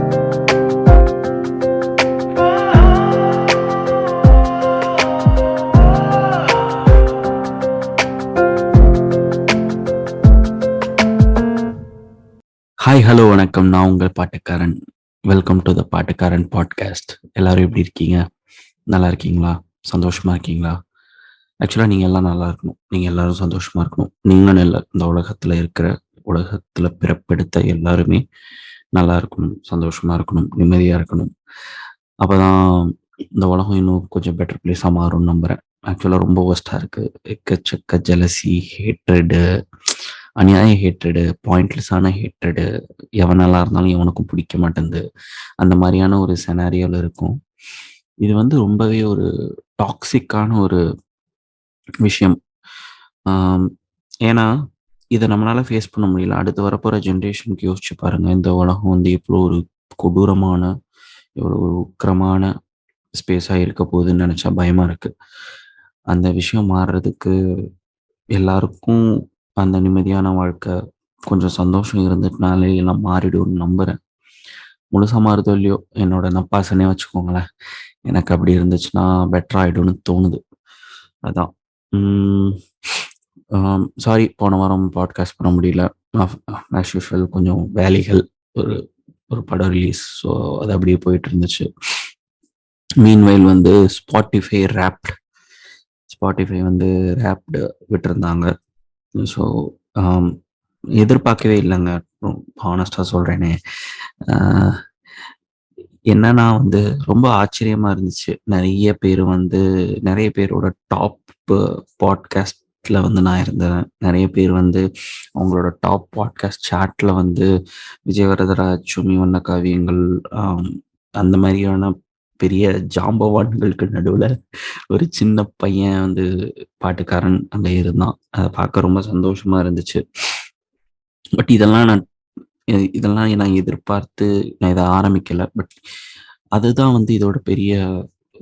Hi hello வணக்கம். நான் உங்கள் பாட்டுக்காரன். வெல்கம் டு த பாட்டுக்காரன் பாட்காஸ்ட். எல்லாரும் எப்படி இருக்கீங்க? நல்லா இருக்கீங்களா? சந்தோஷமா இருக்கீங்களா? ஆக்சுவலாக நீங்கள் எல்லாம் நல்லா இருக்கணும். நீங்கள் எல்லாரும் சந்தோஷமா இருக்கணும். நீங்களும் இல்லை, இந்த உலகத்தில் பிறப்பெடுத்த எல்லாருமே நல்லா இருக்கணும், சந்தோஷமா இருக்கணும், நிம்மதியாக இருக்கணும். அப்போ தான் இந்த உலகம் இன்னும் கொஞ்சம் பெட்டர் பிளேஸாக மாறும்னு நம்புகிறேன். ஆக்சுவலாக ரொம்ப ஒஸ்ட்டாக இருக்குது. எக்கச்சக்க ஜெலசி, ஹேட்ரடு, அநியாய ஹேட்ரடு, பாயிண்ட்லெஸ்ஸான ஹேட்ரடு, எவனெல்லாம் இருந்தாலும் எவனுக்கும் பிடிக்க மாட்டேங்குது. அந்த மாதிரியான ஒரு செனாரியோவில் இருக்கும். இது வந்து ரொம்பவே ஒரு டாக்ஸிக்கான ஒரு விஷயம். ஏன்னா இதை நம்மளால ஃபேஸ் பண்ண முடியல. அடுத்து வரப்போகிற ஜென்ரேஷனுக்கு யோசிச்சு பாருங்க. இந்த உலகம் வந்து எவ்வளோ ஒரு கொடூரமான, எவ்வளோ ஒரு உக்கிரமான ஸ்பேஸாக இருக்க போகுதுன்னு நினச்சா பயமாக இருக்குது. அந்த விஷயம் மாறுறதுக்கு எல்லாருக்கும் அந்த நிம்மதியான வாழ்க்கை, கொஞ்சம் சந்தோஷம் இருந்துட்டுனாலே எல்லாம் மாறிடும்னு நம்புகிறேன். முழுசாக மாறுதோ இல்லையோ, என்னோட நப்பாசனே வச்சுக்கோங்களேன். எனக்கு அப்படி இருந்துச்சுன்னா பெட்டர் ஆகிடும்னு தோணுது. அதான். சாரி, போன வாரம் பாட்காஸ்ட் பண்ண முடியல. ஆஸ் யூஷுவல் கொஞ்சம் வேலைகள், ஒரு ஒரு படம் ரிலீஸ், ஸோ அது அப்படியே போயிட்டு இருந்துச்சு. மீன்வைல் வந்து ஸ்பாட்டிஃபை வந்து ரேப்டு விட்டுருந்தாங்க. ஸோ எதிர்பார்க்கவே இல்லைங்க, ஹானஸ்டாக சொல்கிறேனே. என்னன்னா வந்து ரொம்ப ஆச்சரியமாக இருந்துச்சு. நிறைய பேரோட டாப் பாட்காஸ்ட்டில் வந்து நான் இருந்தேன். நிறைய பேர் வந்து அவங்களோட டாப் பாட்காஸ்ட் சாட்டில் வந்து விஜய் வரதராஜ், சுமி வண்ண காவியங்கள், அந்த மாதிரியான பெரிய ஜாம்பவான்களுக்கு நடுவில் ஒரு சின்ன பையன் வந்து பாட்டுக்காரன் அங்கே இருந்தான். அதை பார்க்க ரொம்ப சந்தோஷமாக இருந்துச்சு. பட் இதெல்லாம் நான் எதிர்பார்த்து நான் இதை ஆரம்பிக்கலை. பட் அதுதான் வந்து இதோட பெரிய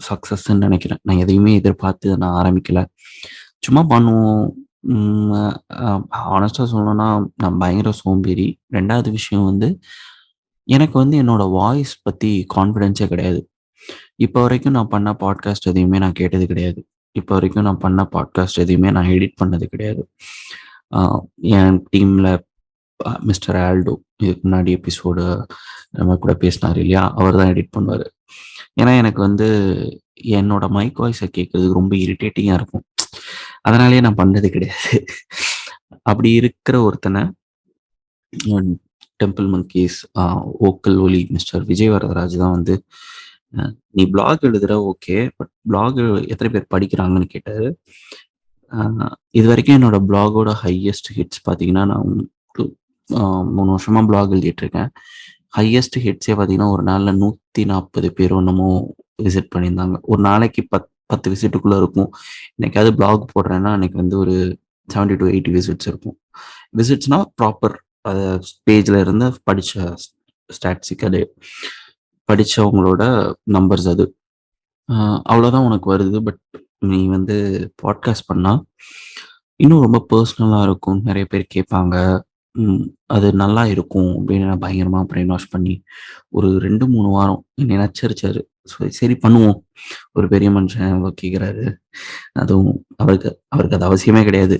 சக்ஸஸ்ன்னு நினைக்கிறேன். நான் எதையுமே எதிர்பார்த்து இதை நான் ஆரம்பிக்கலை, சும்மா பண்ணுவோம். ஆனஸ்டாக சொல்லணும்னா நான் பயங்கர சோம்பேறி. ரெண்டாவது விஷயம் வந்து எனக்கு வந்து என்னோட வாய்ஸ் பற்றி கான்ஃபிடென்ஸே கிடையாது. இப்போ வரைக்கும் நான் பண்ண பாட்காஸ்ட் எதையுமே நான் கேட்டது கிடையாது. இப்போ வரைக்கும் நான் பண்ண பாட்காஸ்ட் எதையுமே நான் எடிட் பண்ணது கிடையாது. என் டீமில் மிஸ்டர் ஆல்டோ, இதுக்கு முன்னாடி எபிசோடு நம்ம கூட பேசினார் இல்லையா, அவர் தான் எடிட் பண்ணுவார். ஏன்னா எனக்கு வந்து என்னோட மைக் வாய்ஸை கேட்கறதுக்கு ரொம்ப இரிட்டேட்டிங்காக இருக்கும். அதனாலேயே நான் பண்ணது கிடையாது. அப்படி இருக்கிற ஒருத்தனை டெம்பிள் மங்கீஸ் ஓக்கல் ஒலி மிஸ்டர் விஜய் வரதராஜ் தான் வந்து, நீ பிளாக் எழுதுற ஓகே, பட் பிளாக் எத்தனை பேர் படிக்கிறாங்கன்னு கேட்டார். இது வரைக்கும் என்னோட பிளாகோட ஹையஸ்ட் ஹிட்ஸ் பார்த்தீங்கன்னா, நான் 3 வருஷமா பிளாக் எழுதிட்டு இருக்கேன். ஹையஸ்ட் ஹிட்ஸே பார்த்தீங்கன்னா ஒரு நாளில் 140 பேர் ஒன்றுமோ விசிட் பண்ணியிருந்தாங்க. ஒரு நாளைக்கு 10 விசிட்டுக்குள்ளே இருக்கும். என்னைக்காவது பிளாக் போடுறேன்னா அன்னைக்கு வந்து ஒரு 70 to 80 விசிட்ஸ் இருக்கும். விசிட்ஸ்னால் ப்ராப்பர் அதை பேஜில் இருந்து படித்த ஸ்டாட்ஸிக், அது படித்தவங்களோட நம்பர்ஸ், அது அவ்வளோதான் உனக்கு வருது. பட் நீ வந்து பாட்காஸ்ட் பண்ணால் இன்னும் ரொம்ப பர்சனலாக இருக்கும். நிறைய பேர் கேட்பாங்க. அது நல்லா இருக்கும் அப்படின்னு நான் பயங்கரமாக பிரெயின் வாஷ் பண்ணி ஒரு 2-3 வாரம் என்னை நச்சரிச்சாரு. சரி பண்ணுவோம். ஒரு பெரிய மனுஷன் அவ்வளோ கேட்குறாரு, அதுவும் அவருக்கு அது அவசியமே கிடையாது.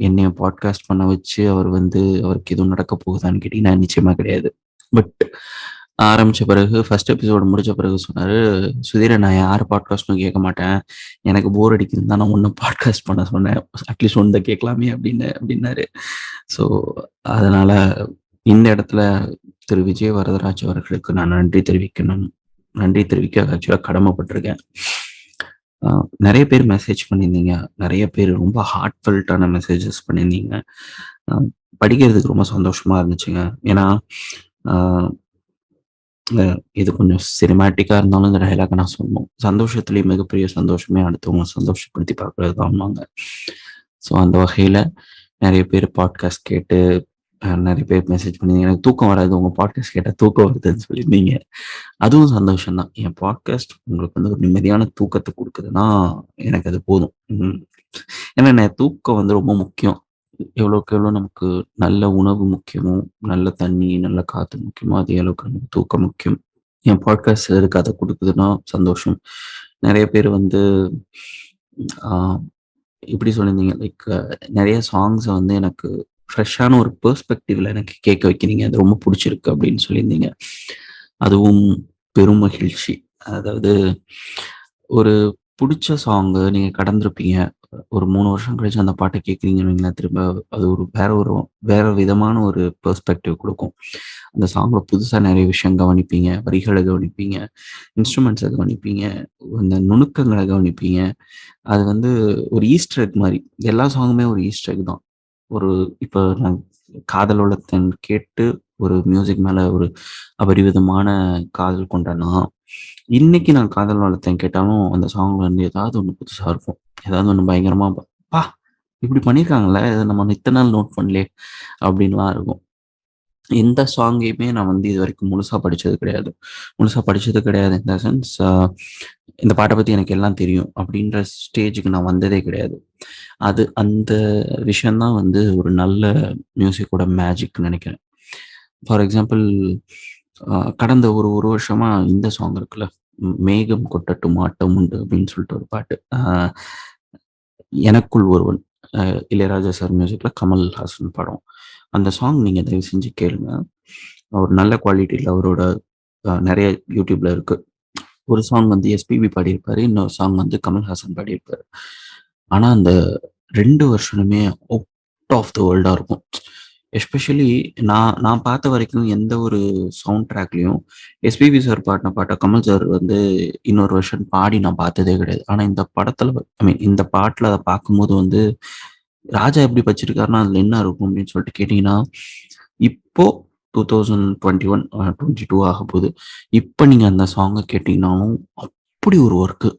என்னைய பாட்காஸ்ட் பண்ண வச்சு அவருக்கு எதுவும் நடக்க போகுதான்னு கேட்டிங்கன்னா நிச்சயமாக கிடையாது. பட் ஆரம்பித்த பிறகு ஃபர்ஸ்ட் எபிசோடு முடித்த பிறகு சொன்னார், சுதீர நான் யார் பாட்காஸ்ட்டும் கேட்க மாட்டேன், எனக்கு போர் அடிக்குதுன்னு தான் நான் ஒன்றும் பாட்காஸ்ட் பண்ண சொன்னேன், அட்லீஸ்ட் ஒன்றை கேட்கலாமே அப்படின்னாரு. ஸோ அதனால் இந்த இடத்துல திரு விஜய் வரதராஜ் அவர்களுக்கு நான் நன்றி தெரிவிக்க ஆக்சுவலாக கடமைப்பட்டிருக்கேன். நிறைய பேர் மெசேஜ் பண்ணியிருந்தீங்க, நிறைய பேர் ரொம்ப ஹார்ட்ஃபெல்ட்டான மெசேஜஸ் பண்ணியிருந்தீங்க. படிக்கிறதுக்கு ரொம்ப சந்தோஷமாக இருந்துச்சுங்க. ஏன்னா இது கொஞ்சம் சினிமேட்டிக்காக இருந்தாலும் இந்த டைலாக நான் சொல்லணும். சந்தோஷத்துலேயே மிகப்பெரிய சந்தோஷமே அடுத்தவங்க சந்தோஷப்படுத்தி பார்க்குறது தான்வாங்க. ஸோ அந்த வகையில் நிறைய பேர் பாட்காஸ்ட் கேட்டு நிறைய பேர் மெசேஜ் பண்ணி எனக்கு தூக்கம் வராது, உங்கள் பாட்காஸ்ட் கேட்டால் தூக்கம் வருதுன்னு சொல்லியிருந்தீங்க. அதுவும் சந்தோஷம்தான். என் பாட்காஸ்ட் உங்களுக்கு வந்து ஒரு நிம்மதியான தூக்கத்தை கொடுக்குதுன்னா எனக்கு அது போதும். ஏன்னா தூக்கம் வந்து ரொம்ப முக்கியம். எவ்வளோக்கு எவ்வளோ நமக்கு நல்ல உணவு முக்கியமோ, நல்ல தண்ணி, நல்ல காத்து முக்கியமோ, அதே அளவுக்கு நமக்கு தூக்கம் முக்கியம். என் பாட்காஸ்ட் எதுக்கு அத குடுக்குதுன்னா சந்தோஷம். நெறைய பேர் வந்து ஆ எப்படி சொல்லியிருந்தீங்க, லைக் நெறைய சாங்ஸ வந்து எனக்கு ஃப்ரெஷ்ஷான ஒரு பெர்ஸ்பெக்டிவ்ல எனக்கு கேட்க வைக்கிறீங்க. அது ரொம்ப புடிச்சிருக்கு அப்படின்னு சொல்லியிருந்தீங்க. அதுவும் பெரும் மகிழ்ச்சி. அதாவது ஒரு புடிச்ச சாங்கு நீங்க கடந்திருப்பீங்க. ஒரு 3 வருஷம் கழிச்சு அந்த பாட்ட கேட்கிறீங்கன்னு வைங்களேன், திரும்ப அது வேற விதமான ஒரு பெர்ஸ்பெக்டிவ் குடுக்கும். அந்த சாங்ல புதுசா நெறைய விஷயம் கவனிப்பீங்க. வரிகள கவனிப்பீங்க. இன்ஸ்ட்ருமெண்ட்ஸ கவனிப்பீங்க. அந்த நுணுக்கங்கள கவனிப்பீங்க. அது வந்து ஒரு ஈஸ்டர் எக் மாரி. எல்லா சாங்குமே ஒரு ஈஸ்டர் எக் தான். ஒரு இப்ப நான் காதல் வளத்தேன் கேட்டு ஒரு மியூசிக் மேல ஒரு அபரிவிதமான காதல் கொண்டேன்னா, இன்னைக்கு நான் காதல் வளத்தேன் கேட்டாலும் அந்த சாங்ல வந்து ஏதாவது ஒண்ணு புதுசா இருக்கும். ஏதாவது ஒண்ணு பயங்கரமா "அப்பா! இப்படி பண்ணியிருக்காங்கல்ல. இத நம்ம இத்தன நாள் நோட் பண்ணலயே!" அப்படின்லாம் இருக்கும். எந்த சாங்கையுமே நான் வந்து இதுவரைக்கும் முழுசா படிச்சது கிடையாது. முழுசா படிச்சது கிடையாது இன் த சென்ஸ் இந்த பாட்ட பத்தி எனக்கு எல்லாம் தெரியும் அப்படின்ற ஸ்டேஜுக்கு நான் வந்ததே கிடையாது. அந்த விஷயம் தான் வந்து ஒரு நல்ல மியூசிக்கோட மேஜிக்ன்னு நெனைக்கிறேன். ஃபார் எக்ஸாம்பிள் கடந்த ஒரு வருஷமா இந்த சாங் இருக்குல்ல. "மேகம் கொட்டட்டும் ஆட்டம் உண்டு" அப்படின்னு சொல்லிட்டு ஒரு பாட்டு. எனக்குள் ஒருவன். இளையராஜா சார் மியூசிக்ல கமல்ஹாசன் படம். அந்த சாங் நீங்க தயவு செஞ்சு கேளுங்க. ஒரு நல்ல குவாலிட்டில அவரோட நெறைய YouTubeல இருக்கு. ஒரு சாங் வந்து எஸ்பிபி பாடியிருப்பாரு. இன்னொரு சாங் வந்து கமல்ஹாசன் பாடியிருப்பாரு. ஆனா, அந்த 2 வெர்ஷனுமே அவுட் ஆஃப் த வேர்ல்டா இருக்கும். எஸ்பெஷலி நான் நான் பார்த்த வரைக்கும் எந்த ஒரு சவுண்ட் ட்ராக்லயும் எஸ்பிபி சார் பாடுன பாட்ட கமல் சார் வந்து இன்னொரு வெர்ஷன் பாடி நான் பார்த்ததே கிடையாது. ஆனா இந்த படத்துல ஐ மீன் இந்த பாட்டுல அத பார்க்கும்போது வந்து ராஜா எப்படி வச்சிருக்காருன்னா, அதுல என்ன இருக்கும் அப்படின்னு சொல்லிட்டு கேட்டீங்கன்னா, இப்போ 2021 22 ஆகப்போது. இப்ப நீங்க அந்த சாங்க கேட்டீங்கன்னாலும், அப்படி ஒரு ஒர்க்கு.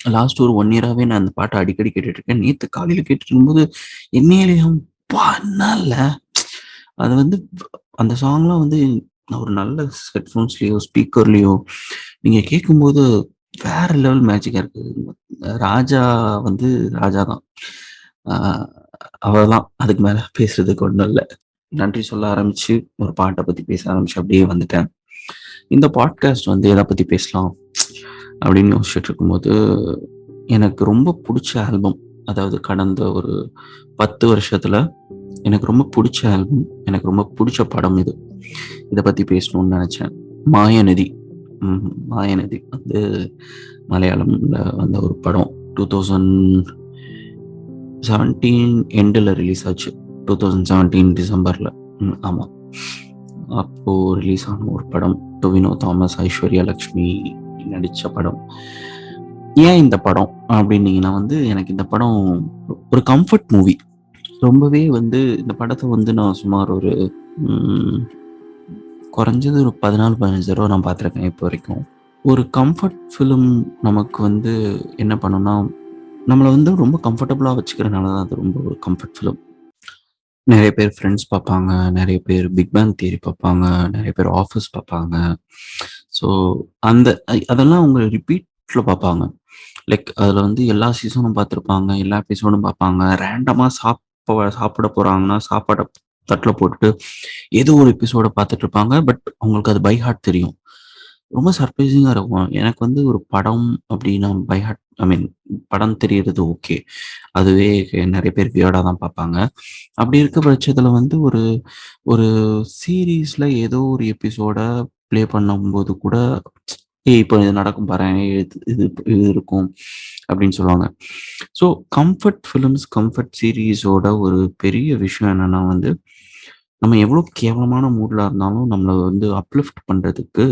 லாஸ்ட் ஒரு 1 இயராவே நான் அந்த பாட்ட அடிக்கடி கேட்டுட்டு இருக்கேன். நேத்து காலையில கேட்டுட்டு இருக்கும்போது, "என்னையலியும் ப்பா! என்னால்ல" அது வந்து அந்த சாங்லாம் வந்து ஒரு நல்ல ஹெட்ஃபோன்ஸ்லயோ, ஸ்பீக்கர்லயோ நீங்க கேட்கும்போது வேற லெவல் மேஜிக்கா இருக்கு. ராஜா வந்து ராஜா தான். ஆ அவ்வளதான். அதுக்கு மேல பேசுறதுக்கு ஒண்ணும் இல்ல. நன்றி சொல்ல ஆரம்பிச்சு, ஒரு பாட்ட பத்தி பேச ஆரம்பிச்சு அப்படியே வந்துட்டேன். இந்த பாட்காஸ்ட் வந்து எத பத்தி பேசலாம்? அப்படின்னு யோசிச்சுட்டு இருக்கும்போது, எனக்கு ரொம்ப புடிச்ச ஆல்பம். அதாவது கடந்த ஒரு 10 வருஷத்துல எனக்கு ரொம்ப புடிச்ச ஆல்பம், எனக்கு ரொம்ப புடிச்ச படம் இது. இத பத்தி பேசணும்னு நெனச்சேன். மாயநதி. மாயநதி வந்து மலையாளம்ல வந்த ஒரு படம். 2017 எண்டுல ரிலீஸ் ஆச்சு. 2017 டிசம்பர்ல. ஆமா. அப்போ ரிலீஸ் ஆன ஒரு படம். டொவினோ தாமஸ், ஐஸ்வர்யா லட்சுமி நடிச்ச படம். ஏன் இந்த படம் அப்டின்னீங்கன்னா வந்து, எனக்கு இந்த படம் ஒரு கம்ஃபர்ட் மூவி. ரொம்பவே வந்து இந்த படத்த வந்து நான் சுமார் ஒரு ம் குறைஞ்சது ஒரு 14, 15 தடவ நான் பார்த்துருக்கேன் இப்போ வரைக்கும். ஒரு கம்ஃபர்ட் ஃபிலிம் நமக்கு வந்து என்ன பண்ணும்னா, நம்மள வந்து ரொம்ப கம்ஃபர்டபுளா வச்சுக்கிறனால தான் அது ரொம்ப ஒரு கம்ஃபர்ட் ஃபிலிம். நெறைய பேர் ஃப்ரெண்ட்ஸ் பார்ப்பாங்க, நெறைய பேர் பிக் பேங் தியரி பார்ப்பாங்க, நெறைய பேர் ஆஃபீஸ் பார்ப்பாங்க. ஸோ அந்த அதெல்லாம் அவங்க ரிப்பீட்ல பார்ப்பாங்க. லைக் அதில வந்து எல்லா சீசனும் பார்த்துருப்பாங்க, எல்லா எபிசோடும் பார்ப்பாங்க. ரேண்டமா சாப்பிட போறாங்கன்னா, சாப்பாட தட்ல போட்டுட்டு ஏதோ ஒரு எபிசோட பார்த்துட்டு இருப்பாங்க. பட் அவங்களுக்கு அது பை ஹார்ட் தெரியும். ரொம்ப சர்ப்ரைசிங்கா இருக்கும். எனக்கு வந்து ஒரு படம் அப்டின்னா பை ஹார்ட் ஐ மீன் படம் தெரியறது ஓகே. அதுவே நெறைய பேர் வியர்டா தான் பார்ப்பாங்க. அப்படி இருக்க பட்சத்தில வந்து ஒரு ஒரு சீரிஸ்ல ஏதோ ஒரு எபிசோட ப்ளே பண்ணும்போது கூட, "ஏய் இப்ப இது நடக்கும் பாரேன். இது இது இது இருக்கும்." அப்படின்னு சொல்லுவாங்க. ஸோ கம்ஃபர்ட் ஃபிலிம்ஸ், கம்ஃபர்ட் சீரிஸோட ஒரு பெரிய விஷயம் என்னன்னா வந்து, நம்ம எவ்வளோ கேவலமான மூட்ல இருந்தாலும் நம்மள வந்து அப்லிஃப்ட் பண்றதுக்கு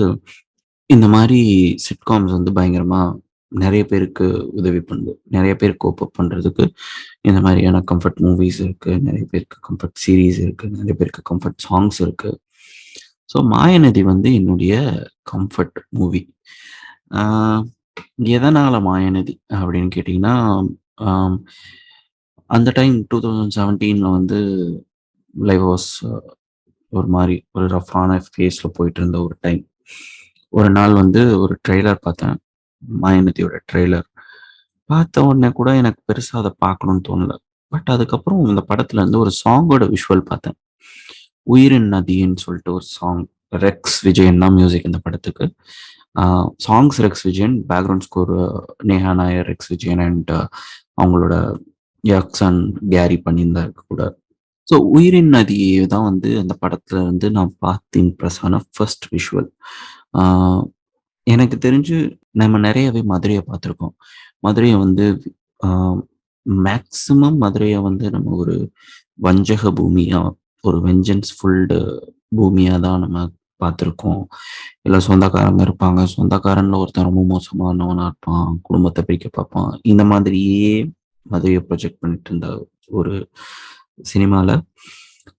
இந்த மாரி சிட்காம்ஸ் வந்து பயங்கரமா நெறைய பேருக்கு உதவி பண்ணுது. நெறைய பேர் கோப் அப் பண்றதுக்கு இந்த மாரியான கம்ஃபர்ட் மூவிஸ் இருக்கு. நெறைய பேருக்கு கம்ஃபர்ட் சீரிஸ் இருக்கு. நெறைய பேருக்கு கம்ஃபர்ட் சாங்ஸ் இருக்கு. ஸோ மாயாநதி வந்து என்னுடைய கம்ஃபர்ட் மூவி. ஆ எதனால மாயாநதி அப்படின்னு கேட்டீங்கன்னா, ஆம் அந்த டைம் 2017ல வந்து லைஃப் வாஸ் ஒரு மாரி ஒரு ரஃப்பான ஃபேஸ்ல போயிட்டுருந்த ஒரு டைம். ஒரு நாள் வந்து ஒரு ட்ரெய்லர் பார்த்தேன். மாயாநதியோட ட்ரெய்லர். பார்த்த உடனே கூட எனக்கு பெருசா அத பார்க்கணும்னு தோணல. பட் அதுக்கப்புறம் இந்த படத்துல இருந்து ஒரு சாங்கோட விஷுவல் பார்த்தேன். "உயிரின் நதின்னு" சொல்லிட்டு ஒரு சாங். ரெக்ஸ் விஜயன் தான் மியூசிக் இந்த படத்துக்கு. Songs Rex Vijayan, background score Neha Nair, Rex Vijayan and அவங்களோட யக்ஸான் கேரி பண்ணியிருந்தாரு கூட. ஸோ "உயிரின் நதி" தான் வந்து அந்த படத்துல இருந்து நான் பார்த்து இம்ப்ரெஸ் ஆன ஃபர்ஸ்ட் விஷுவல். ஆ எனக்கு தெரிஞ்சு நம்ம நெறையவே மதுரைய பார்த்துருக்கோம். மதுரைய வந்து ஆ மேக்ஸிமம் மதுரைய வந்து நம்ம ஒரு வஞ்சக பூமியா, ஒரு வெஞ்சன்ஸ் ஃபுல்டு பூமியா தான் நம்ம பார்த்துருக்கோம். இல்ல சொந்தக்காரங்க இருப்பாங்க. சொந்தக்காரன்ல ஒருத்தன் ரொம்ப மோசமானவனா இருப்பான். குடும்பத்த பிரிக்க பார்ப்பான். இந்த மாதிரியே மதுரைய ப்ரொஜெக்ட் பண்ணிட்டு இருந்த ஒரு சினிமால,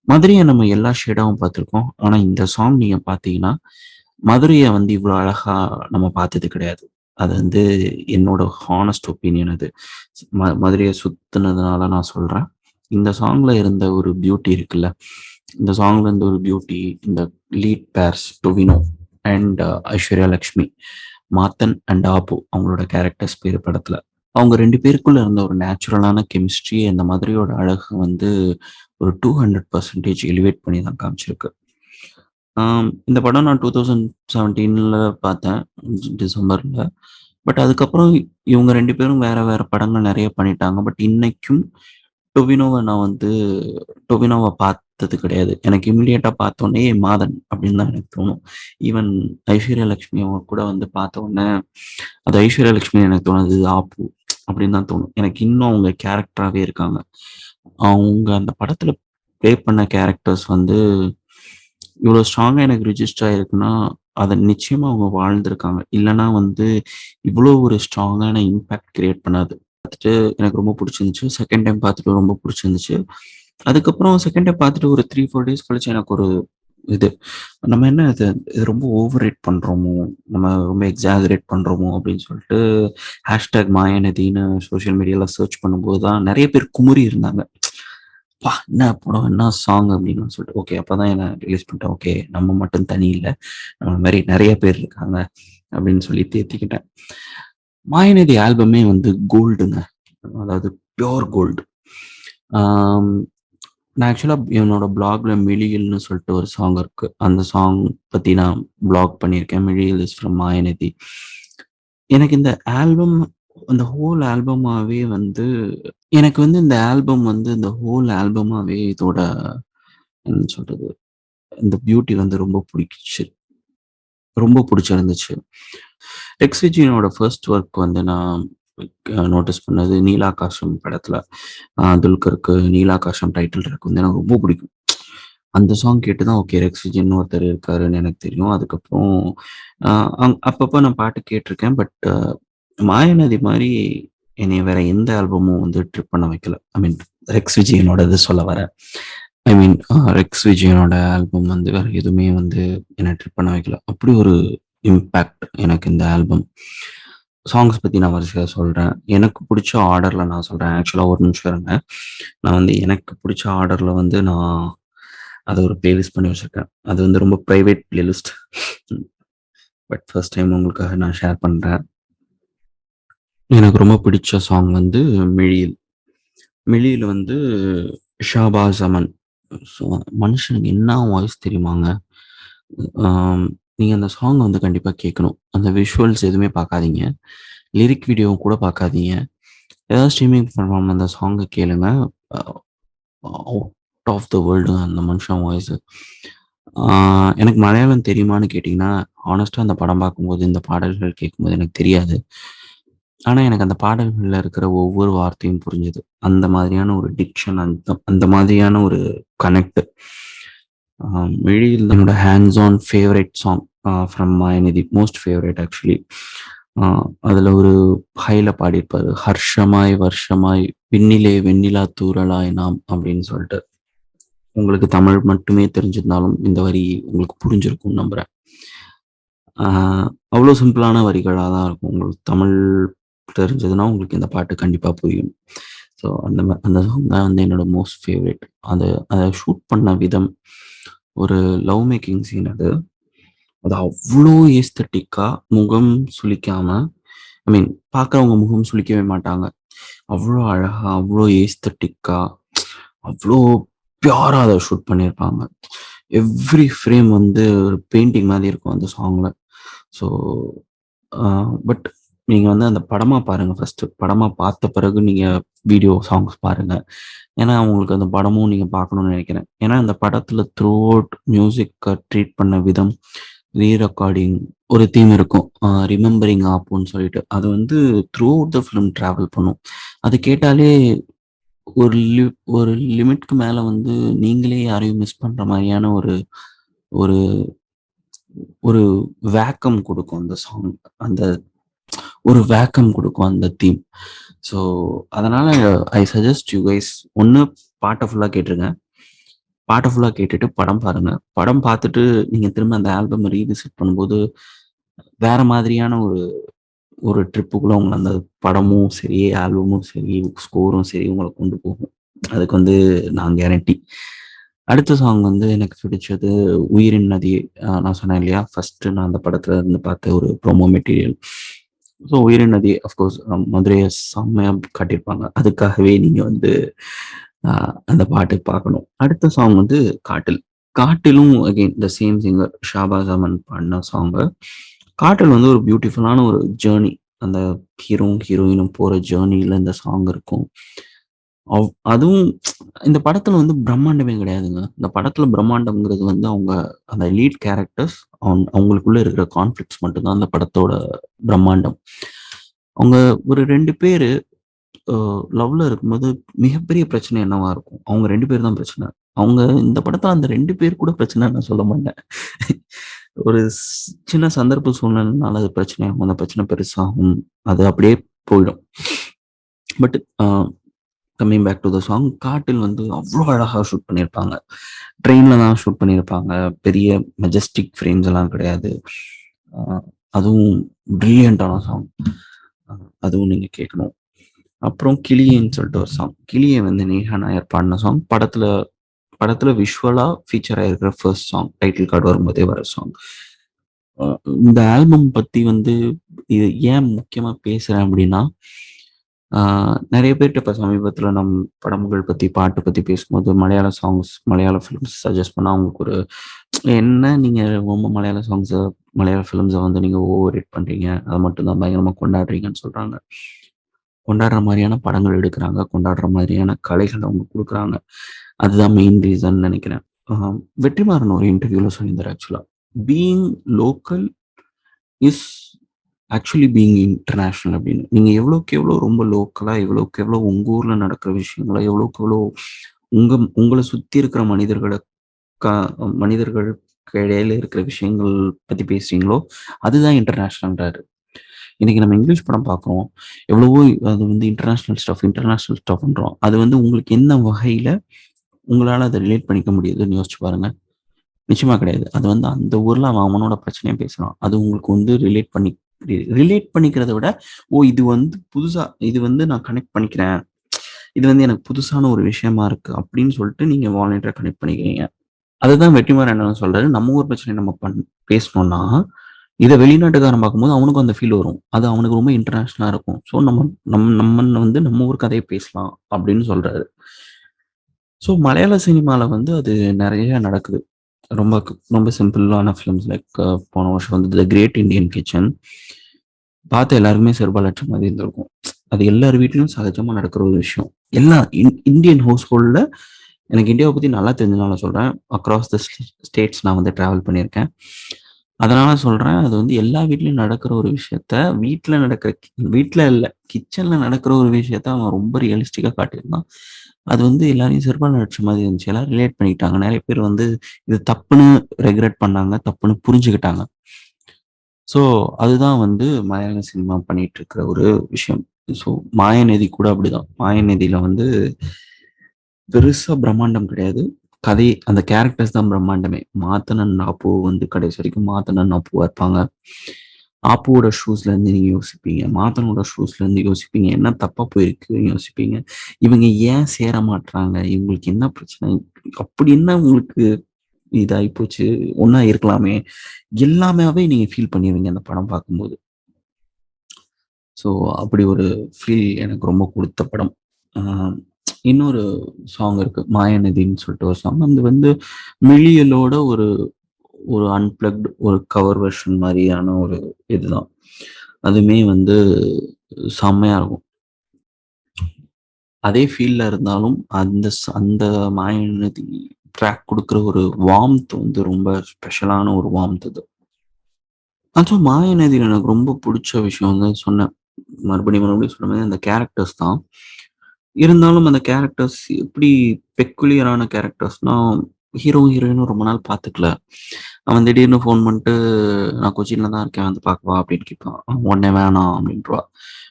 மதுரைய நம்ம எல்லா ஷேடாவும் பார்த்துருக்கோம். ஆனா இந்த சாங் நீங்க பார்த்தீங்கன்னா, மதுரைய வந்து இவ்ளோ அழகா நம்ம பார்த்தது கிடையாது. அது வந்து என்னோட ஹானஸ்ட் ஒப்பீனியன் அது. மதுரைய சுத்துனதுனால நான் சொல்றேன். இந்த சாங்ல இருந்த ஒரு பியூட்டி இருக்குல்ல, இந்த சாங்ல இருந்த ஒரு பியூட்டி, இந்த lead pairs Tovino and Aishwarya Lakshmi, Mathan and Appu அவங்களோட கேரக்டர்ஸ் பேரு படத்துல. அவங்க 2 பேருக்குள்ள இருந்த ஒரு நேச்சுரலான கெமிஸ்ட்ரி அந்த மதுரையோட அழக வந்து ஒரு 200% எலிவேட் பண்ணி தான் காமிச்சிருக்கு. இந்த படம் நான் 2017ல பார்த்தேன். டிசம்பர்ல. பட் அதுக்கப்புறம் இவங்க 2 பேரும் வேற வேற படங்கள் நெறைய பண்ணிட்டாங்க. பட் இன்னைக்கும் டொவினோவ நான் வந்து டொவினோவ பார்த்தது கிடையாது. எனக்கு இம்மீடியட்டா பார்த்தோனே மாதன் அப்படின்னு தான் எனக்கு தோணும். ஈவன் ஐஸ்வர்யா லட்சுமி அவங்க கூட வந்து பார்த்தோனே, அது ஐஸ்வர்யா லட்சுமி எனக்கு தோணுது ஆப்பு அப்படின்னு தான் தோணும். எனக்கு இன்னும் அவங்க கேரக்டராவே இருக்காங்க. அவங்க அந்த படத்துல ப்ளே பண்ண கேரக்டர்ஸ் வந்து இவ்வளோ ஸ்ட்ராங்கா எனக்கு ரிஜிஸ்டர் ஆயிருக்குன்னா, அத நிச்சயமா அவங்க வாழ்ந்திருக்காங்க. இல்லன்னா வந்து இவ்வளோ ஒரு ஸ்ட்ராங்கான இம்பாக்ட் கிரியேட் பண்ணாது. பார்த்துட்டு எனக்கு ரொம்ப புடிச்சிருந்துச்சு. செகண்ட் டைம் பார்த்துட்டு ரொம்ப புடிச்சிருந்துச்சு. அதுக்கப்புறம் செகண்ட் டைம் பார்த்துட்டு ஒரு 3, 4 டேஸ் கழிச்சு எனக்கு ஒரு இது, நம்ம என்ன இது இது ரொம்ப ஓவர் ரேட் பண்றோமோ! நம்ம ரொம்ப எக்ஸாஜரேட் பண்றோமோ! அப்படின்னு சொல்லிட்டு #மாயாநதின்னு சோசியல் மீடியால சர்ச் பண்ணும்போது தான் நெறைய பேர் குமுறி இருந்தாங்க. "அப்பா! என்ன படம், என்ன சாங்" அப்படின்னு சொல்லிட்டு. ஓகே. அப்பதான் என்ன ரியலைஸ் பண்ணிட்டேன். ஓகே. நம்ம மட்டும் தனி இல்ல. நம்மள மாரி நெறைய பேர் இருக்காங்க அப்படின்னு சொல்லி தேத்திக்கிட்டேன். மாயாநதி ஆல்பமே வந்து கோல்டுங்க. அதாவது பியூர் கோல்டு. ஆம். நான் ஆக்சுவலா என்னோட ப்ளாக்ல "மிழியல்னு" சொல்லிட்டு ஒரு சாங் இருக்கு. அந்த சாங் பத்தி நான் ப்ளாக் பண்ணியிருக்கேன். "மிழியல் இஸ் ஃப்ரம் மாயாநதி." எனக்கு இந்த ஆல்பம், அந்த ஹோல் ஆல்பமாவே வந்து எனக்கு வந்து இந்த ஆல்பம் வந்து இந்த ஹோல் ஆல்பமாவே இதோட என்ன சொல்றது? இந்த பியூட்டி வந்து ரொம்ப புடிச்சு. ரொம்ப புடிச்சிருந்துச்சு. எக்ஸ்விஜியனோட ஃபர்ஸ்ட் ஒர்க் வந்து நான் நோட்டீஸ் பண்ணது நீலாகாசம் படத்துல. துல்கருக்கு நீலாகாசம் டைட்டில் ட்ராக் வந்து எனக்கு ரொம்ப பிடிக்கும். அந்த சாங் கேட்டு தான் ஓகே ரெக்ஸ்விஜின்னு ஒருத்தர் இருக்காருன்னு எனக்கு தெரியும். அதுக்கப்புறம் அ அப்பப்ப நான் பாட்டு கேட்டுருக்கேன். பட் மாயாநதி மாரி என்னைய வேற எந்த ஆல்பமும் வந்து ட்ரிப் பண்ண வைக்கல. ஐ மீன் ரெக்ஸ் விஜயனோடது சொல்ல வரேன். ஐ மீன் ரெக்ஸ் விஜயனோட ஆல்பம் வந்து வேற எதுவுமே வந்து என்ன ட்ரிப் பண்ண வைக்கல. அப்படி ஒரு இம்பேக்ட் எனக்கு இந்த ஆல்பம். சாங்ஸ் பத்தி நான் வரிசையா சொல்றேன். எனக்கு புடிச்ச ஆர்டர்ல நான் சொல்றேன். ஆக்சுவலா ஒரு நிமிஷம் இருங்க. நான் வந்து எனக்கு புடிச்ச ஆர்டர்ல வந்து நான் அத ஒரு பிளேலிஸ்ட் பண்ணி வச்சிருக்கேன். அது வந்து ரொம்ப private playlist. But first time உங்களுக்காக நான் ஷேர் பண்றேன். எனக்கு ரொம்ப பிடிச்ச சாங் வந்து "மிழியில்". மிழியில வந்து ஷாபாஸ் அமன். ஸோ மனுஷனுக்கு என்ன வாய்ஸ் தெரியுமாங்க? ஆம், நீங்க அந்த சாங் வந்து கண்டிப்பா கேட்கணும். அந்த விஷுவல்ஸ் எதுவுமே பார்க்காதீங்க. லிரிக் வீடியோ கூட பார்க்காதீங்க. ஏதாவது ஸ்ட்ரீமிங் பிளாட்ஃபார்ம்ல அந்த சாங்க கேளுங்க. அ அவுட் ஆஃப் த வேர்ல்டுங்க அந்த மனுஷன் வாய்ஸு. ஆ எனக்கு மலையாளம் தெரியுமான்னு கேட்டீங்கன்னா, ஹானஸ்ட்டா அந்த படம் பார்க்கும்போது, இந்த பாடல்கள் கேட்கும்போது எனக்கு தெரியாது. ஆனா, எனக்கு அந்த பாடல்கள்ல இருக்கிற ஒவ்வொரு வார்த்தையும் புரிஞ்சது. அந்த மாதிரியான ஒரு டிக்ஷன், அந்த அந்த மாதிரியான ஒரு கனெக்ட். "மிழியில்" என்னோட hands on favourite song from Mayanadhi. Most favourite actually. ஆ அதுல ஒரு ஹைல பாடியிருப்பாரு. "ஹர்ஷமாய் வர்ஷமாய் விண்ணிலே வெண்ணிலா தூறலாய் நாம்" அப்படின்னு சொல்லிட்டு. உங்களுக்கு தமிழ் மட்டுமே தெரிஞ்சிருந்தாலும், இந்த வரி உங்களுக்கு புரிஞ்சிருக்கும்னு நம்புறேன். ஆ அவ்ளோ சிம்பிளான வரிகளா தான் இருக்கும். உங்களுக்கு தமிழ் தெரிஞ்சதுன்னா, உங்களுக்கு இந்த பாட்டு கண்டிப்பா புரியும். ஸோ அந்த சாங் தான் வந்து என்னோட மோஸ்ட் ஃபேவரைட். அத அத ஷூட் பண்ண விதம், ஒரு லவ் மேக்கிங் சீன் அது. அது அவ்ளோ ஏஸ்தட்டிக்கா முகம் சுளிக்காம, ஐ மீன் பார்க்குறவங்க முகம் சுளிக்கவே மாட்டாங்க. அவ்வளோ அழகா, அவ்வளோ ஏஸ்தட்டிக்கா, அவ்வளோ பியூரா அத ஷூட் பண்ணியிருப்பாங்க. எவ்ரி ஃப்ரேம் வந்து ஒரு பெயிண்டிங் மாதிரி இருக்கும் அந்த சாங்ல. ஸோ பட் நீங்க வந்து அந்த படமா பாருங்க ஃபர்ஸ்ட்டு. படமா பார்த்த பிறகு நீங்க வீடியோ, சாங்ஸ் பாருங்க. ஏன்னா, உங்களுக்கு அந்த படமும் நீங்க பார்க்கணும்னு நெனைக்கிறேன். ஏன்னா, அந்த படத்துல த்ரூ அவுட் மியூசிக்க ட்ரீட் பண்ண விதம், ரெக்கார்டிங் ஒரு தீம் இருக்கும். ரிமெம்பரிங் ஆப்புன்னு சொல்லிட்டு. அது வந்து through out the film travel பண்ணும். அது கேட்டாலே ஒரு லி ஒரு லிமிட்க்கு மேல வந்து நீங்களே யாரையும் மிஸ் பண்ற மாரியான ஒரு ஒரு ஒரு வேக்கம் குடுக்கும் அந்த சாங். அந்த ஒரு வேக்கம் குடுக்கும் அந்த தீம். ஸோ, அதனால ஐ சஜெஸ்ட் யூ கைஸ் ஒண்ணு பாட்ட ஃபுல்லா கேட்டுருங்க. பாட்ட ஃபுல்லா கேட்டுட்டு படம் பாருங்க. படம் பார்த்துட்டு நீங்க திரும்ப அந்த ஆல்பம் ரீவிசிட் பண்ணும்போது, வேற மாதிரியான ஒரு ஒரு ட்ரிப்புக்குள்ள உங்கள அந்த படமும் சரி, ஆல்பமும் சரி, ஸ்கோரும் சரி உங்கள கொண்டு போகும். அதுக்கு வந்து நான் கேரண்டி. அடுத்த சாங் வந்து எனக்கு பிடிச்சது "உயிரின் நதி". நான் சொன்னேன் இல்லையா? ஃபர்ஸ்ட்டு நான் அந்த படத்துல இருந்து பார்த்த ஒரு ப்ரோமோ மெட்டீரியல். ஸோ "உயிரின் நதி" அஃப்கோர்ஸ் மதுரைய செம்மையா காட்டியிருப்பாங்க. அதுக்காகவே நீங்க வந்து அந்த பாட்டு பார்க்கணும். அடுத்த சாங் வந்து "காட்டில்". காட்டிலும் again the same singer Shahbaz Aman பாடின சாங்கு. காட்டில் வந்து ஒரு பியூட்டிஃபுல்லான ஒரு ஜேர்னி. அந்த ஹீரோவும், ஹீரோயினும் போற ஜேர்னில இந்த சாங் இருக்கும். அதுவும் இந்த படத்துல வந்து பிரம்மாண்டமே கிடையாதுங்க. இந்த படத்துல பிரம்மாண்டம்ங்கிறது வந்து அவங்க அந்த லீட் கேரக்டர்ஸ் அவங்களுக்குள்ள இருக்கிற கான்ஃப்ளிக்ட்ஸ் மட்டும் தான் அந்த படத்தோட பிரம்மாண்டம். அவங்க ஒரு 2 பேரு அ லவ்ல இருக்கும்போது மிகப்பெரிய பிரச்சனை என்னவா இருக்கும்? அவங்க 2 பேர் தான் பிரச்சனை. அவங்க இந்த படத்துல அந்த 2 பேர் கூட பிரச்சனைன்னு நான் சொல்ல மாட்டேன். ஒரு சின்ன சந்தர்ப்ப சூழ்நிலைனால அது பிரச்சனையாகும். அந்த பிரச்சனை பெருசாகும். அது அப்படியே போயிடும். But coming back to the song காட்டில் வந்து அவ்ளோ அழகா ஷூட் பண்ணியிருப்பாங்க. ட்ரெயின்ல தான் ஷூட் பண்ணியிருப்பாங்க. பெரிய மெஜஸ்டிக் ஃப்ரேம்ஸ் எல்லாம் கிடையாது. அ அதுவும் பிரில்லியன்ட்டான சாங். அ அதுவும் நீங்க கேட்கணும். அப்புறம் கிளியேன்னு சொல்லிட்டு ஒரு சாங். கிளியே வந்து நேஹா நாயர் பாடுன சாங். படத்துல படத்துல விஷுவலா ஃபீச்சர் ஆயிருக்கிற ஃபர்ஸ்ட் சாங். டைட்டில் கார்டு வரும்போதே வர சாங். அ இந்த ஆல்பம் பத்தி வந்து இது ஏன் முக்கியமா பேசுறேன் அப்படின்னா, ஆ நெறைய பேர்ட்ட இப்ப சமீபத்தில படங்கள் பத்தி, பாட்டு பத்தி பேசும்போது மலையாள சாங்ஸ், மலையாள ஃபிலிம்ஸ் சஜெஸ்ட் பண்ணா அவங்களுக்கு ஒரு என்ன நீங்க ரொம்ப மலையாள ஃபிலிம்ஸ வந்து நீங்க ஓவர் ரேட் பண்றீங்க. அத மட்டும் தான் பயங்கரமா கொண்டாடுறீங்கன்னு சொல்றாங்க. கொண்டாடுற மாரியான படங்கள் எடுக்குறாங்க. கொண்டாடுற மாதிரியான கலைகள அவங்க குடுக்குறாங்க. அதுதான் மெயின் ரீசன்னு நெனைக்கிறேன். ஆ வெற்றிமாறன் ஒரு இன்டர்வியூல சொல்லியிருந்தாரு ஆக்சுவலா. Being local is actually being international அப்படின்னு. நீங்க எவ்வளோக்கு எவ்வளோ ரொம்ப லோக்கலா, எவ்வளோக்கு எவ்வளோ உங்க ஊர்ல நடக்கிற விஷயங்கள, எவ்வளோக்கு எவ்வளோ உங்கள சுத்தி இருக்கிற க மனிதர்களுக்கு இடையில இருக்கிற விஷயங்கள் பத்தி பேசுறீங்களோ, அதுதான் இன்டர்நேஷனல்ன்றாரு. இன்னைக்கு நம்ம இங்கிலீஷ் படம் பார்க்குறோம். எவ்வளவோ அது வந்து இன்டர்நேஷனல் ஸ்டஃப்ன்றோம். அது வந்து உங்களுக்கு என்ன வகையில உங்களால அத ரிலேட் பண்ணிக்க முடியுதுன்னு யோசிச்சு பாருங்க. நிச்சயமா கிடையாது. அது வந்து அந்த ஊர்ல அவன் அவனோட பிரச்சனைய பேசுறான். அது உங்களுக்கு வந்து ரிலேட் பண்ணிக்கிறத விட, ஓ! இது வந்து புதுசா இது வந்து நான் கனெக்ட் பண்ணிக்கிறேன். இது வந்து எனக்கு புதுசான ஒரு விஷயமா இருக்கு. அப்படின்னு சொல்லிட்டு நீங்க வாலண்டரியா கனெக்ட் பண்ணிக்கிறீங்க. அதுதான் வெற்றிமாறன் என்ன சொல்றாரு, நம்ம ஊர் பிரச்சனைய நம்ம பேசுனோம்னா, இத வெளிநாட்டுக்காரன் பார்க்கும்போது அவனுக்கும் அந்த ஃபீல் வரும். அது அவனுக்கு ரொம்ப இன்டர்நேஷனலா இருக்கும். ஸோ நம்ம வந்து நம்ம ஊர் கதைய பேசலாம் அப்படின்னு சொல்றாரு. ஸோ மலையாள சினிமால வந்து அது நெறைய நடக்குது. ரொம்ப சிம்பிளான ஃபிலிம்ஸ் லைக் போன வருஷம் வந்து தி கிரேட் இண்டியன் கிச்சன். பார்த்த எல்லாருக்குமே செருப்பால் மாரி இருந்திருக்கும். அது எல்லார் வீட்லயும் சகஜமா நடக்கிற ஒரு விஷயம். எல்லா இந்தியன் ஹவுஸ் ஹோல்ட்ல எனக்கு இந்தியாவ பத்தி நல்லா தெரிஞ்சனால சொல்றேன். அக்ராஸ் த ஸ்டேட்ஸ் நான் வந்து டிராவல் பண்ணியிருக்கேன். அதனால சொல்றேன், அது வந்து எல்லா வீட்லயும் நடக்கிற ஒரு விஷயத்த, வீட்ல இல்ல, கிச்சன்ல நடக்கிற ஒரு விஷயத்த அவன் ரொம்ப ரியலிஸ்டிக்கா காட்டியிருந்தான். அது வந்து எல்லாரையும் செருப்பால அடிச்ச மாரி இருந்துச்சு. எல்லாரும் ரிலேட் பண்ணிக்கிட்டாங்க. நெறைய பேர் வந்து இது தப்புன்னு ரெக்ரெட் பண்ணாங்க. தப்புன்னு புரிஞ்சுக்கிட்டாங்க. ஸோ, அதுதான் வந்து மலையாள சினிமா பண்ணிட்டு இருக்கிற ஒரு விஷயம். ஸோ, மாயாநதி கூட அப்படிதான். மாயாநதியில வந்து பெருசா பிரம்மாண்டம் கிடையாது. கதை அந்த கேரக்டர்ஸ் தான் பிரம்மாண்டமே. மாத்தனன், அப்பு வந்து கடைசி வரைக்கும் மாத்தனன், அப்புவா இருப்பாங்க. அப்புவோட ஷூஸ்ல இருந்து நீங்க யோசிப்பீங்க. மாத்தனோட ஷூஸ்ல இருந்து யோசிப்பீங்க. என்ன தப்பா போயிருக்குன்னு யோசிப்பீங்க. இவங்க ஏன் சேர மாட்றாங்க? இவங்களுக்கு என்ன பிரச்சனை? அப்படி என்ன உங்களுக்கு இதாயி போச்சு? ஒண்ணா இருக்கலாமே! எல்லாமேவே நீங்க ஃபீல் பண்ணிருவீங்க அந்த படம் பார்க்கும்போது. ஸோ அப்படி ஒரு ஃபீல் எனக்கு ரொம்ப கொடுத்த படம். இன்னொரு சாங் இருக்கு, மாயாநதின்னு சொல்லிட்டு ஒரு சாங். அது வந்து மிழியலோட ஒரு ஒரு அன்பிளக்டு ஒரு கவர் வெர்ஷன் மாதிரியான ஒரு இதுதான். அதுவுமே வந்து செம்மையா இருக்கும். அதே ஃபீல்ல இருந்தாலும் அந்த மாயாநதி ட்ராக் கொடுக்குற ஒரு வார்ம்த் வந்து ரொம்ப ஸ்பெஷலான ஒரு வார்ம்த் அது. அதுவும் மாயாநதியில எனக்கு ரொம்ப பிடிச்ச விஷயம் வந்து சொன்னேன். மறுபடியும் சொன்ன மாதிரி அந்த கேரக்டர்ஸ் தான். இருந்தாலும் அந்த கேரக்டர்ஸ் எப்படி பெக்குலியரான கேரக்டர்ஸ்னா, ஹீரோயினும் ரொம்ப நாள் பார்த்துக்கல. அவன் திடீர்னு ஃபோன் பண்ணிட்டு, "நான் கொச்சின்ல தான் இருக்கேன். வந்து பார்க்கவா?" அப்படின்னு கேட்பான். "உடனே வேணாம்" அப்படின்ருவா.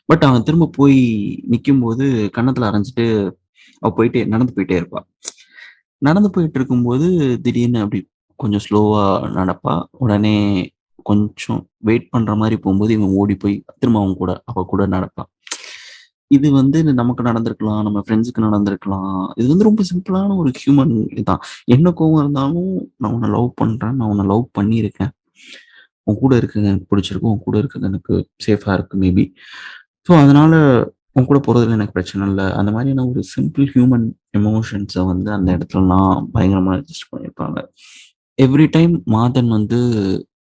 பட் அவன் திரும்ப போய் நிக்கும்போது கன்னத்துல அரைஞ்சுட்டு அவ நடந்து போயிட்டே இருப்பா. நடந்து போயிட்டு இருக்கும்போது திடீர்னு அப்படி கொஞ்சம் ஸ்லோவா நடப்பா. உடனே கொஞ்சம் வெயிட் பண்ற மாரி போம்போது, இவன் ஓடி போய் திரும்ப அவ கூட நடப்பான். இது வந்து நமக்கு நடந்திருக்கலாம். நம்ம ஃப்ரெண்ட்ஸ்க்கு நடந்திருக்கலாம். இது வந்து ரொம்ப சிம்பிளான ஒரு ஹியூமன் இதான். என்ன கோவம் இருந்தாலும், "நான் உன்ன லவ் பண்றேன். நான் உன்ன லவ் பண்ணியிருக்கேன். உன் கூட இருக்கிறது எனக்கு பிடிச்சிருக்கு. உன் கூட இருக்கிறது எனக்கு சேஃபா இருக்கு மேபி. ஸோ, அதனால உன் கூட போறதுல எனக்கு பிரச்சனை இல்ல." அந்த மாதிரியான ஒரு சிம்பிள் ஹியூமன் எமோஷன்ஸ வந்து அந்த இடத்துலலாம் பயங்கரமா ரெஜிஸ்டர் பண்ணியிருப்பாங்க. எவ்ரி டைம் மாதன் வந்து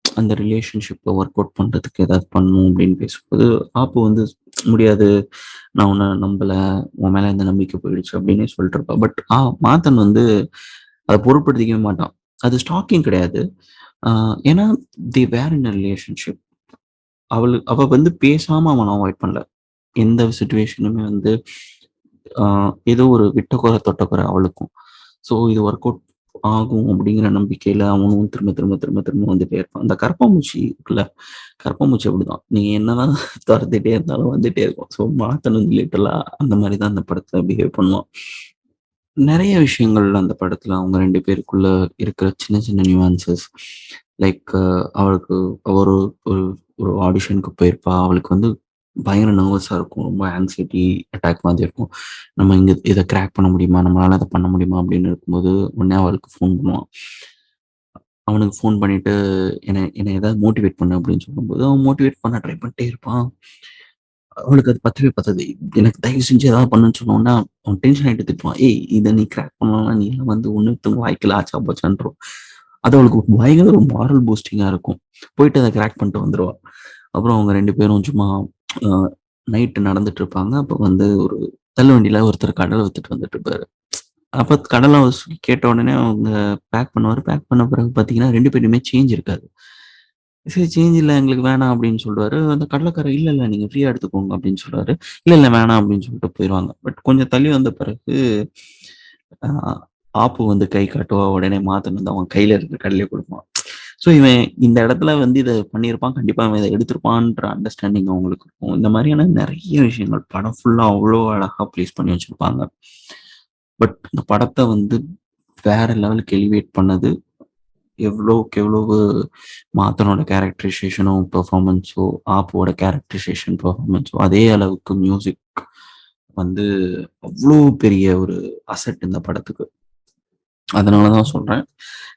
அந்த ரிலேஷன்ஷிப்ப ஒர்க் அவுட் பண்றதுக்கு ஏதாவது பண்ணணும் அப்படின்னு பேசும்போது, ஆப்பு வந்து முடியாது. நான் உன்ன நம்பல. உன் மேல இந்த நம்பிக்கை போயிடுச்சு அப்டின்னே சொல்லிட்டுருப்பா. பட் மாத்தன் வந்து அத பொருட்படுத்திக்கவே மாட்டான். அது ஸ்டாக்கிங் கிடையாது. ஆ ஏன்னா வேர் இன் அ ரிலேஷன்ஷிப். அவ வந்து பேசாம அவன அவாய்ட் பண்ணல. எந்த சிச்சுவேஷனுமே வந்து ஆ ஏதோ ஒரு விட்ட குறை, தொட்ட குறை அவளுக்கும். ஸோ இது ஒர்க் அவுட் ஆகும் அப்படிங்கிற நம்பிக்கையில அவனும் திரும்ப, திரும்ப, திரும்ப, திரும்ப வந்துட்டே இருப்பான். அந்த கரப்பான்பூச்சி இருக்குல்ல, கரப்பான்பூச்சி அப்படிதான். நீங்க என்னதான் தொரத்திட்டே இருந்தாலும் வந்துட்டே இருக்கும். ஸோ மாத்தன் வந்து லிட்டரலா அந்த மாரி தான் அந்த படத்துல பிஹேவ் பண்ணுவான். நெறைய விஷயங்கள் அந்த படத்துல அவங்க 2 பேருக்குள்ள இருக்கிற சின்ன சின்ன நியூயான்சஸ். லைக் அவளுக்கு ஒரு ஒரு ஒரு ஆடிஷனுக்கு போயிருப்பா. அவளுக்கு வந்து பயங்கர நர்வஸா இருக்கும். ரொம்ப ஆங்ஸைட்டி அட்டாக் மாதிரி இருக்கும். நம்ம இத கிராக் பண்ண முடியுமா? நம்மளால அத பண்ண முடியுமா? அப்படின்னு இருக்கும்போது, உடனே அவளுக்கு ஃபோன் பண்ணுவான். அவனுக்கு ஃபோன் பண்ணிட்டு, என்ன ஏதாவது மோட்டிவேட் பண்ணு அப்படின்னு சொல்லும்போது, அவன் மோட்டிவேட் பண்ண ட்ரை பண்ணிட்டே இருப்பான். அவளுக்கு அது பத்தவே பத்தாது. எனக்கு தயவு செஞ்சு ஏதாவது பண்ணுன்னு சொன்னோனே, அவன் டென்ஷன் ஆயிட்டு திட்டுவான். "ஏய்! இத நீ கிராக் பண்ணலன்னா, நீலாம் வந்து இன்னொருத்தவங்க வாழ்க்கையில ஆச்சா போச்சான்றும்." அது அவளுக்கு பயங்கர ஒரு மாரல் பூஸ்டிங்கா இருக்கும். போயிட்டு அத கிராக் பண்ணிட்டு வந்துருவா. அப்புறம் அவங்க 2 பேரும் சும்மா அ நைட்டு நடந்துட்டு இருப்பாங்க. அப்ப வந்து ஒரு தள்ளுவண்டியில ஒருத்தர் கடல வித்துட்டு வந்துட்டு இருப்பாரு. அப்ப கடல கேட்ட உடனே அவங்க பேக் பண்ணுவாரு. பேக் பண்ண பிறகு பார்த்தீங்கன்னா, 2 பேருமே சேஞ்ச் இருக்காது. சரி சேஞ்ச் இல்ல எங்களுக்கு வேணாம் அப்படின்னு சொல்லுவாரு. அந்த கடலைக்காரர் இல்ல, இல்ல நீங்க ஃப்ரீயா எடுத்துக்கோங்க அப்படின்னு சொல்றாரு. இல்ல, இல்ல வேணாம் அப்படின்னு சொல்லிட்டு போயிருவாங்க. பட் கொஞ்சம் தள்ளி வந்த பிறகு அ ஆப்பு வந்து கை காட்டுவா. உடனே மாத்தன் வந்து அவன் கையில இருக்கிற கடலைய குடுப்பான். ஸோ இவன் இந்த இடத்துல வந்து இத பண்ணியிருப்பான். கண்டிப்பா அவன் இத எடுத்திருப்பான்ற அண்டர்ஸ்டாண்டிங் அவங்களுக்கு இருக்கும். இந்த மாரியான நெறைய விஷயங்கள் படம் ஃபுல்லா அவ்ளோ அழகா பிளேஸ் பண்ணி வச்சிருப்பாங்க. பட் இந்த படத்த வந்து வேற லெவலுக்கு எலிவேட் பண்ணது எவ்வளோக்கு எவ்வளவு மாத்தனோட கேரக்டரைசேஷனும், பெர்ஃபார்மன்ஸோ, ஆப்போட கேரக்டரைசேஷன், பெர்ஃபார்மன்ஸோ அதே அளவுக்கு மியூசிக் வந்து அவ்ளோ பெரிய ஒரு அசெட் இந்த படத்துக்கு. அதனால தான் சொல்றேன்.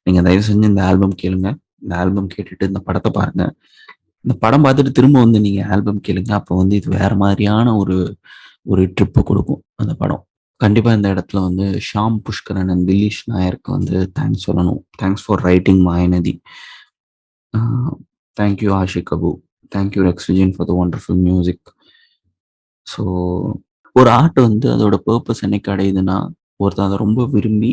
நீங்க தயவு செஞ்சு இந்த ஆல்பம் கேளுங்க. இந்த ஆல்பம் கேட்டுட்டு இந்த படத்த பாருங்க. இந்த படம் பார்த்துட்டு திரும்ப வந்து நீங்க ஆல்பம் கேளுங்க. அப்போ வந்து இது வேற மாதிரியான ஒரு ஒரு ட்ரிப்ப குடுக்கும் அந்த படம். கண்டிப்பா இந்த இடத்துல வந்து ஷாம் புஷ்கரன் அண்ட் திலீஷ் நாயருக்கு வந்து தேங்க்ஸ் சொல்லணும். Thanks for writing Mayanadhi. ஆ thank you Aashiq Abu. Thank you Rex Vijayan for the wonderful music. So ஒரு ஆர்ட் வந்து அதோட பர்ப்பஸ் என்னைக்கு அடையுதுன்னா, ஒருத்தன் அத ரொம்ப விரும்பி,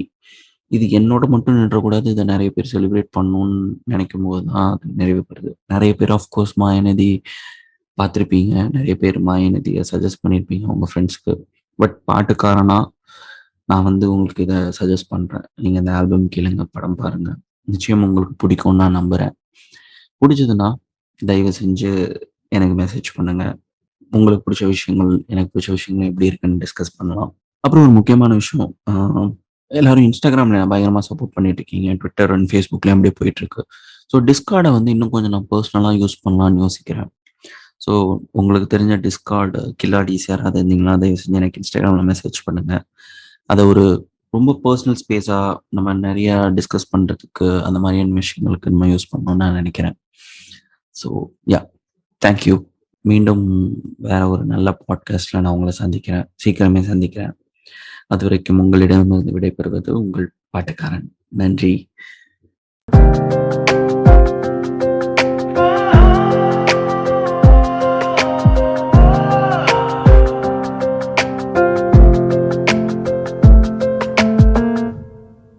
இது என்னோட மட்டும் நின்றக்கூடாது. இத நெறைய பேர் செலிப்ரேட் பண்ணணும்னு நெனைக்கும்போது தான் அது நிறைவு பெறுது. நெறைய பேர் ஆஃப்கோர்ஸ் மாயாநதி பார்த்திருப்பீங்க. நெறைய பேர் மாயாநதிய சஜெஸ்ட் பண்ணியிருப்பீங்க உங்க ஃப்ரெண்ட்ஸ்க்கு. பட் பாட்டுக்காரனா, நான் வந்து உங்களுக்கு இத சஜெஸ்ட் பண்றேன். நீங்க இந்த ஆல்பம் கேளுங்க, படம் பாருங்க. நிச்சயம் உங்களுக்கு பிடிக்கும்னு நான் நம்புறேன். புடிச்சதுன்னா, தயவு செஞ்சு எனக்கு மெசேஜ் பண்ணுங்க. உங்களுக்கு புடிச்ச விஷயங்கள், எனக்கு புடிச்ச விஷயங்கள் எப்படி இருக்குன்னு டிஸ்கஸ் பண்ணலாம். அப்புறம் ஒரு முக்கியமான விஷயம். எல்லாரும் Instagramல பயங்கரமா சப்போர்ட் பண்ணிட்டு இருக்கீங்க. Twitter அண்ட் Facebookலயும் அப்படியே போயிட்டுருக்கு. ஸோ Discordஅ வந்து இன்னும் கொஞ்சம் நான் பெர்சனலா யூஸ் பண்ணலாம்னு யோசிக்கிறேன். ஸோ உங்களுக்கு தெரிஞ்ச Discord கில்லாடிஸ் யாராவது இருந்தீங்கன்னா, தயவு செஞ்சு எனக்கு Instagramல மெசேஜ் பண்ணுங்க. அத ஒரு ரொம்ப பெர்சனல் ஸ்பேஸா நம்ம நெறைய டிஸ்கஸ் பண்றதுக்கு, அந்த மாதிரியான விஷயங்களுக்கு நம்ம யூஸ் பண்ணணும்னு நான் நெனைக்கிறேன். So yeah! Thank you. மீண்டும் வேற ஒரு நல்ல பாட்காஸ்ட்ல நான் உங்களை சந்திக்கிறேன், சீக்கிரமே சந்திக்கிறேன். அதுவரைக்கும் உங்களிடமிருந்து விடைபெறுவது உங்கள் பாட்டுக்காரன். நன்றி.